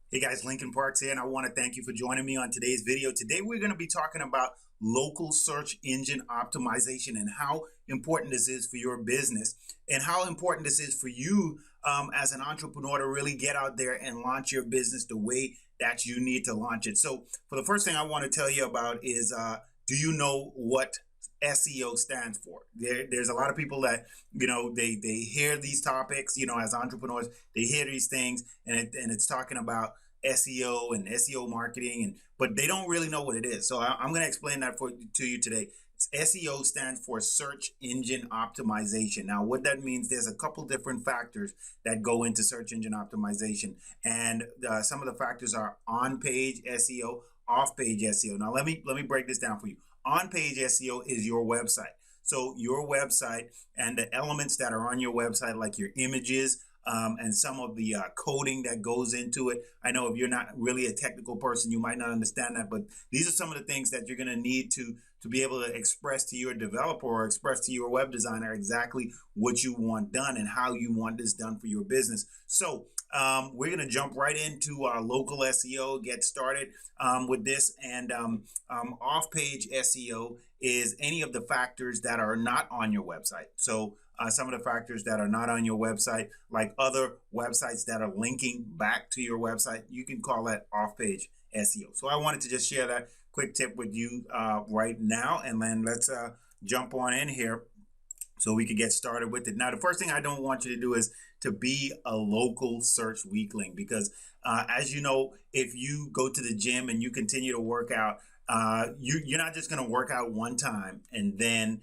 Hey guys, Lincoln Parks here, and I want to thank you for joining me on today's video. Today we're going to be talking about local search engine optimization and how important this is for your business and how important this is for you as an entrepreneur to really get out there and launch your business the way that you need to launch it. So for the first thing I want to tell you about is do you know what SEO stands for? There's a lot of people that they hear these topics, as entrepreneurs, they hear these things, and it's talking about SEO and SEO marketing, but they don't really know what it is. So I'm going to explain that to you today. SEO stands for search engine optimization. Now, what that means, there's a couple different factors that go into search engine optimization, and some of the factors are on-page SEO, off-page SEO. Now, let me break this down for you. On-page SEO is your website. So your website and the elements that are on your website, like your images, and some of the coding that goes into it. I know if you're not really a technical person, you might not understand that, but these are some of the things that you're going to need to be able to express to your developer or express to your web designer exactly what you want done and how you want this done for your business. So we're going to jump right into our local SEO, get started with this. And off-page SEO is any of the factors that are not on your website. So some of the factors that are not on your website, like other websites that are linking back to your website, you can call that off-page SEO. So I wanted to just share that quick tip with you right now, and then let's jump on in here so we could get started with it. Now, the first thing I don't want you to do is to be a local search weakling, because as you know, if you go to the gym and you continue to work out, you're not just going to work out one time and then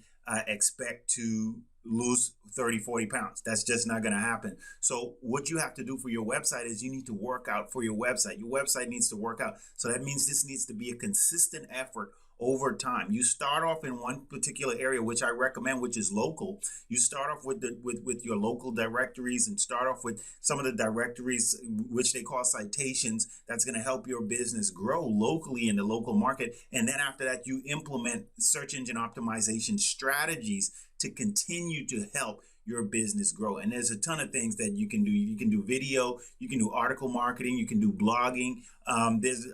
expect to lose 30-40 pounds. That's just not going to happen. So what you have to do for your website is you need to work out for your website. Your website needs to work out. So that means this needs to be a consistent effort over time. You start off in one particular area, which I recommend, which is local. You start off with with your local directories, and start off with some of the directories which they call citations. That's going to help your business grow locally in the local market. And then after that, you implement search engine optimization strategies to continue to help your business grow. And there's a ton of things that you can do. You can do video, you can do article marketing, you can do blogging, there's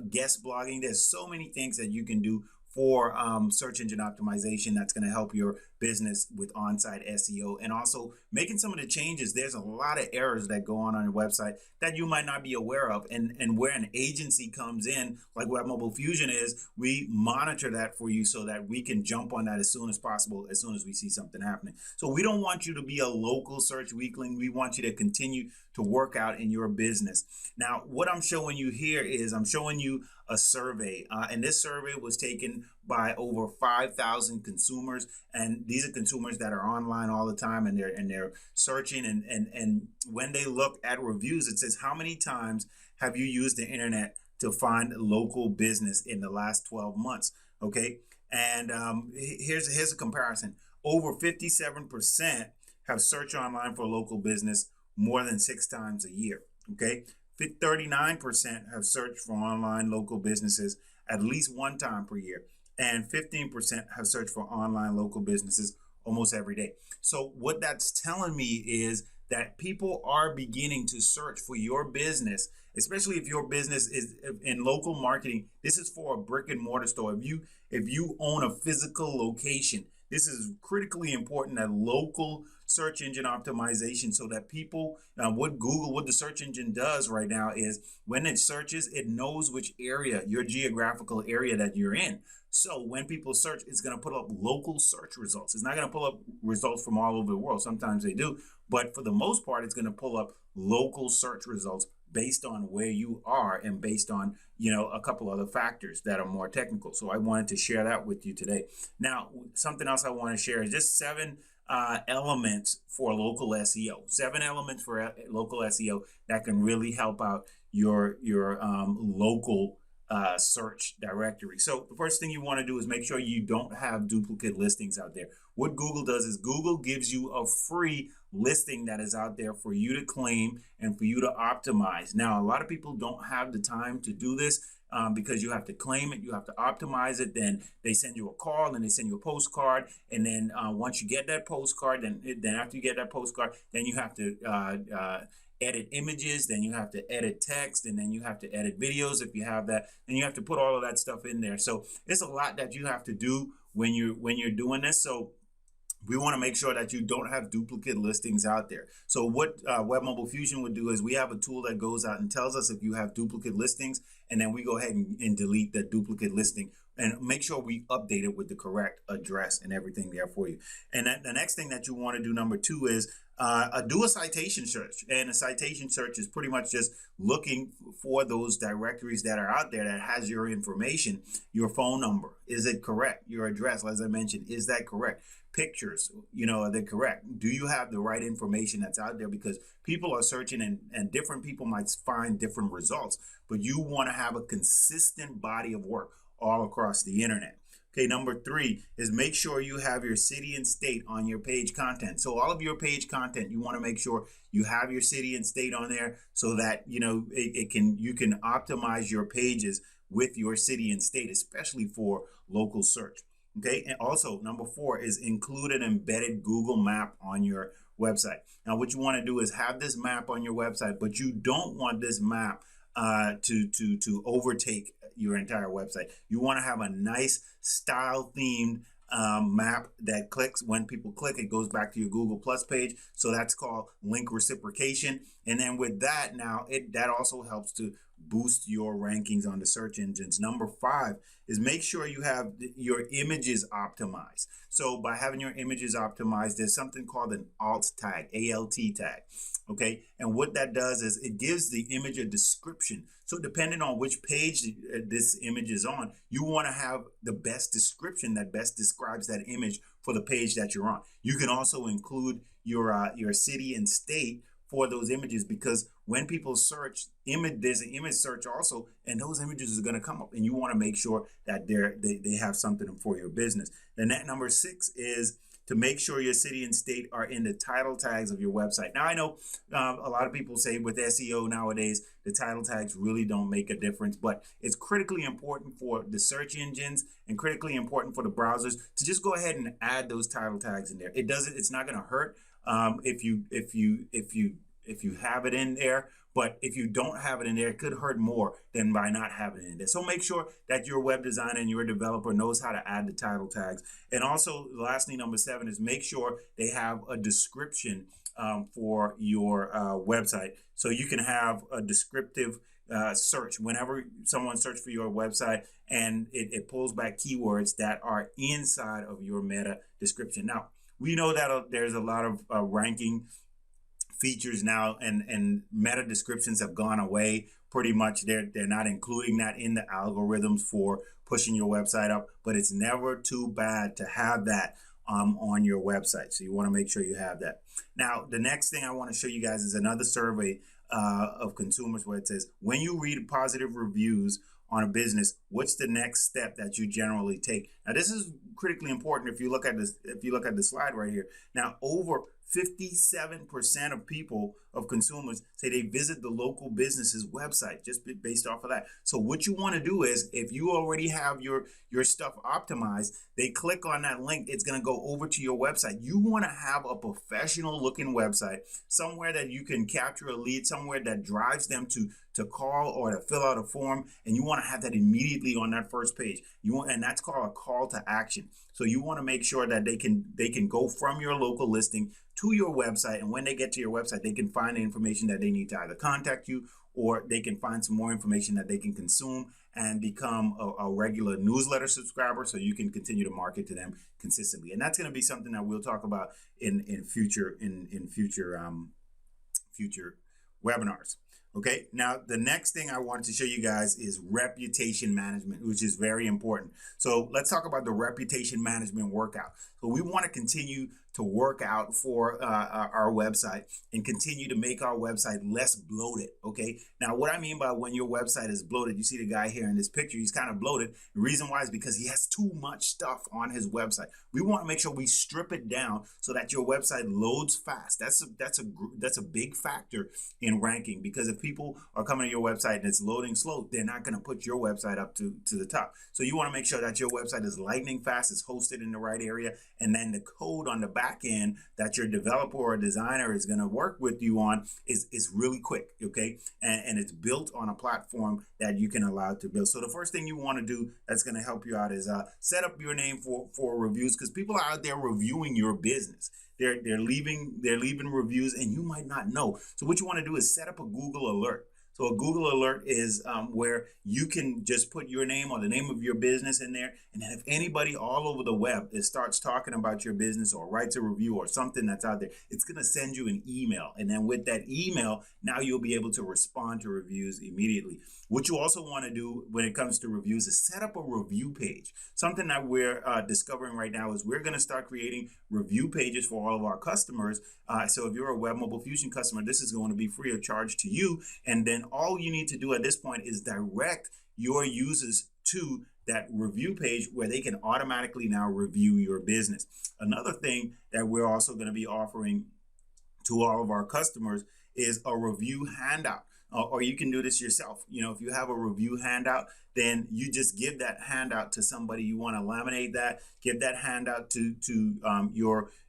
guest blogging. There's so many things that you can do for search engine optimization that's going to help your business with on-site SEO, and also making some of the changes. There's a lot of errors that go on your website that you might not be aware of, and where an agency comes in, like Web Mobile Fusion is, we monitor that for you so that we can jump on that as soon as possible, as soon as we see something happening. So we don't want you to be a local search weakling. We want you to continue to work out in your business. Now, what I'm showing you here is I'm showing you a survey, and this survey was taken by over 5,000 consumers, and these are consumers that are online all the time, and they're searching, and when they look at reviews, it says, how many times have you used the internet to find local business in the last 12 months? Okay, and here's a comparison. Over 57% have searched online for local business more than 6 times a year. Okay, 39% have searched for online local businesses at least 1 time per year, and 15% have searched for online local businesses almost every day. So what that's telling me is that people are beginning to search for your business, especially if your business is in local marketing. This is for a brick and mortar store. If you own a physical location, this is critically important, that local search engine optimization, so that people, what the search engine does right now is when it searches, it knows which area, your geographical area that you're in. So when people search, it's going to put up local search results. It's not going to pull up results from all over the world. Sometimes they do, but for the most part, it's going to pull up local search results based on where you are and based on, a couple other factors that are more technical. So I wanted to share that with you today. Now, something else I want to share is just 7 elements for local SEO. 7 elements for local SEO that can really help out your local search directory. So the first thing you want to do is make sure you don't have duplicate listings out there. What Google does is Google gives you a free listing that is out there for you to claim and for you to optimize. Now, a lot of people don't have the time to do this because you have to claim it, you have to optimize it, then they send you a call and they send you a postcard, and then once you get that postcard, then after you get that postcard, then you have to edit images, then you have to edit text, and then you have to edit videos if you have that, and you have to put all of that stuff in there. So it's a lot that you have to do when you're doing this. So we want to make sure that you don't have duplicate listings out there. So what Web Mobile Fusion would do is we have a tool that goes out and tells us if you have duplicate listings, and then we go ahead and delete that duplicate listing and make sure we update it with the correct address and everything there for you. And the next thing that you want to do, number 2, is do a citation search. And a citation search is pretty much just looking for those directories that are out there that has your information, your phone number. Is it correct? Your address, as I mentioned, is that correct? Pictures, are they correct? Do you have the right information that's out there? Because people are searching and different people might find different results, but you want to have a consistent body of work all across the internet. Okay, number 3 is make sure you have your city and state on your page content. So all of your page content, you want to make sure you have your city and state on there so that you can optimize your pages with your city and state, especially for local search. Okay, and also number 4 is include an embedded Google map on your website. Now, what you want to do is have this map on your website, but you don't want this map to overtake your entire website. You want to have a nice style themed map that clicks. When people click, it goes back to your Google Plus page. So that's called link reciprocation. And then with that, now that also helps to boost your rankings on the search engines. Number 5 is make sure you have your images optimized. So by having your images optimized, there's something called an alt tag, ALT tag. Okay, and what that does is it gives the image a description. So depending on which page this image is on, you want to have the best description that best describes that image for the page that you're on. You can also include your city and state for those images, because when people search there's an image search also, and those images are going to come up, and you want to make sure that they have something for your business. Then that number 6 is to make sure your city and state are in the title tags of your website. Now, I know a lot of people say with SEO nowadays, the title tags really don't make a difference, but it's critically important for the search engines and critically important for the browsers to just go ahead and add those title tags in there. It's not going to hurt if you have it in there. But if you don't have it in there, it could hurt more than by not having it in there. So make sure that your web designer and your developer knows how to add the title tags. And also, lastly, number 7 is make sure they have a description for your website. So you can have a descriptive search whenever someone searches for your website, and it pulls back keywords that are inside of your meta description. Now, we know that there's a lot of ranking features now, and meta descriptions have gone away pretty much. They're not including that in the algorithms for pushing your website up, but it's never too bad to have that on your website. So you want to make sure you have that. Now, the next thing I want to show you guys is another survey of consumers where it says, when you read positive reviews on a business, what's the next step that you generally take? Now, this is critically important. If you look at this, the slide right here, now over 57% of consumers say they visit the local business's website just based off of that. So what you want to do is, if you already have your stuff optimized, they click on that link, it's going to go over to your website. You want to have a professional looking website, somewhere that you can capture a lead, somewhere that drives them to call or to fill out a form, and you want to have that immediately on that first page. And that's called a call to action. So you want to make sure that they can go from your local listing to your website, and when they get to your website, they can find the information that they need to either contact you, or they can find some more information that they can consume and become a regular newsletter subscriber, so you can continue to market to them consistently. And that's going to be something that we'll talk about in future webinars. Okay, now the next thing I wanted to show you guys is reputation management, which is very important. So let's talk about the reputation management workout. So we want to continue to work out for our website and continue to make our website less bloated. Okay, now what I mean by when your website is bloated, you see the guy here in this picture, he's kind of bloated. The reason why is because he has too much stuff on his website. We want to make sure we strip it down so that your website loads fast. That's a big factor in ranking, because if people are coming to your website and it's loading slow, they're not going to put your website up to the top. So you want to make sure that your website is lightning fast, it's hosted in the right area, and then the code on the back back end that your developer or designer is going to work with you on is really quick, okay? And it's built on a platform that you can allow it to build. So the first thing you want to do that's going to help you out is set up your name for reviews, because people are out there reviewing your business. They're leaving reviews, and you might not know. So what you want to do is set up a Google alert. So a Google alert is where you can just put your name or the name of your business in there. And then if anybody all over the web starts talking about your business or writes a review or something that's out there, it's going to send you an email. And then with that email, now you'll be able to respond to reviews immediately. What you also want to do when it comes to reviews is set up a review page. Something that we're discovering right now is we're going to start creating review pages for all of our customers. So if you're a Web Mobile Fusion customer, this is going to be free of charge to you. And then all you need to do at this point is direct your users to that review page where they can automatically now review your business. Another thing that we're also going to be offering to all of our customers is a review handout. Or you can do this yourself. You know, if you have a review handout, then you just give that handout to somebody. You want to laminate that, give that handout to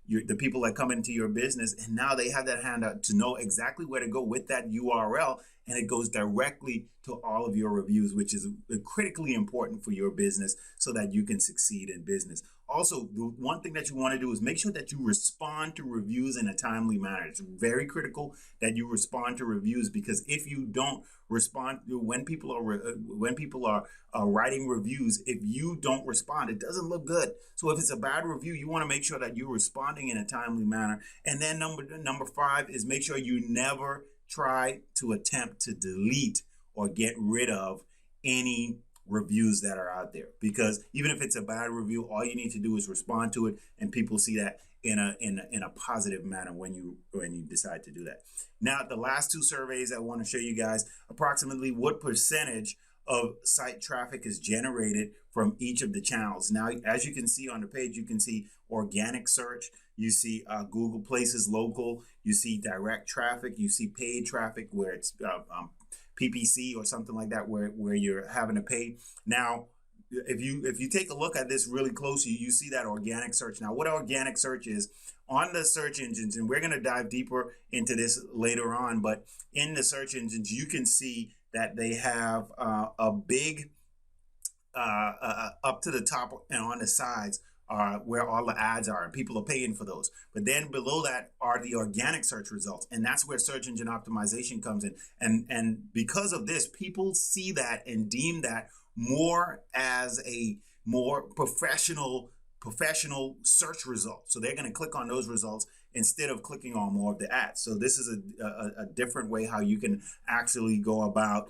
the people that come into your business, and now they have that handout to know exactly where to go with that URL, and it goes directly to all of your reviews, which is critically important for your business so that you can succeed in business. Also, the one thing that you want to do is make sure that you respond to reviews in a timely manner. It's very critical that you respond to reviews, because if you don't respond when people are writing reviews, if you don't respond, it doesn't look good. So if it's a bad review, you want to make sure that you're responding in a timely manner. And then number 5 is make sure you never try to attempt to delete or get rid of any reviews that are out there, because even if it's a bad review, all you need to do is respond to it, and people see that in a positive manner when you decide to do that. Now, the last 2 surveys I want to show you guys approximately what percentage of site traffic is generated from each of the channels. Now, as you can see on the page, you can see organic search, you see Google Places Local, you see direct traffic, you see paid traffic where it's PPC or something like that, where you're having to pay. Now, if you take a look at this really closely, you see that organic search. Now, what organic search is on the search engines, and we're going to dive deeper into this later on, but in the search engines, you can see that they have a big up to the top and on the sides where all the ads are, and people are paying for those. But then below that are the organic search results, and that's where search engine optimization comes in. And because of this, people see that and deem that more as a more professional search result. So they're going to click on those results instead of clicking on more of the ads. So this is a different way how you can actually go about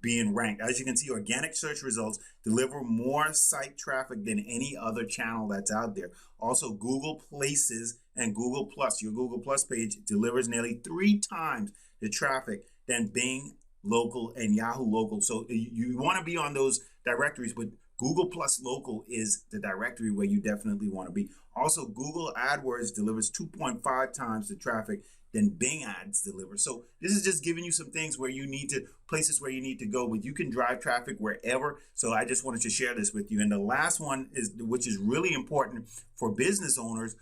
being ranked. As you can see, organic search results deliver more site traffic than any other channel that's out there. Also, Google Places and Google Plus, your Google Plus page, delivers nearly 3 times the traffic than Bing Local and Yahoo Local. So you want to be on those directories, but Google Plus Local is the directory where you definitely want to be. Also, Google AdWords delivers 2.5 times the traffic than Bing ads deliver. So this is just giving you some things where you need to, places where you need to go, but you can drive traffic wherever. So I just wanted to share this with you. And the last one is, which is really important for business owners,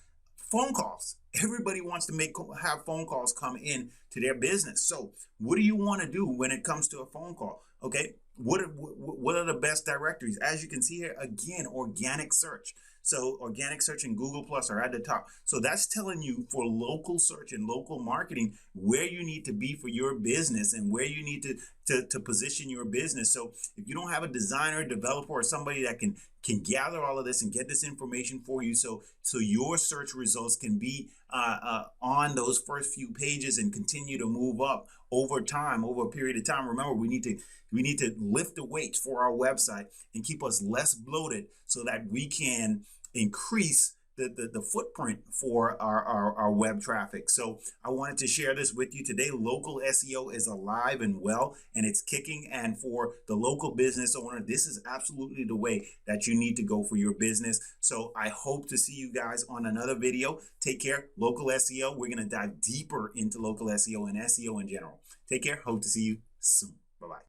phone calls. Everybody wants to have phone calls come in to their business. So what do you want to do when it comes to a phone call? Okay, what are the best directories? As you can see here, again, organic search. So organic search and Google Plus are at the top. So that's telling you for local search and local marketing where you need to be for your business and where you need to position your business. So if you don't have a designer, developer, or somebody that can gather all of this and get this information for you, so your search results can be on those first few pages and continue to move up over time, over a period of time. Remember, we need to lift the weights for our website and keep us less bloated so that we can increase the footprint for our web traffic. So I wanted to share this with you today. Local SEO is alive and well, and it's kicking. And for the local business owner, this is absolutely the way that you need to go for your business. So I hope to see you guys on another video. Take care. Local SEO. We're going to dive deeper into local SEO and SEO in general. Take care. Hope to see you soon. Bye-bye.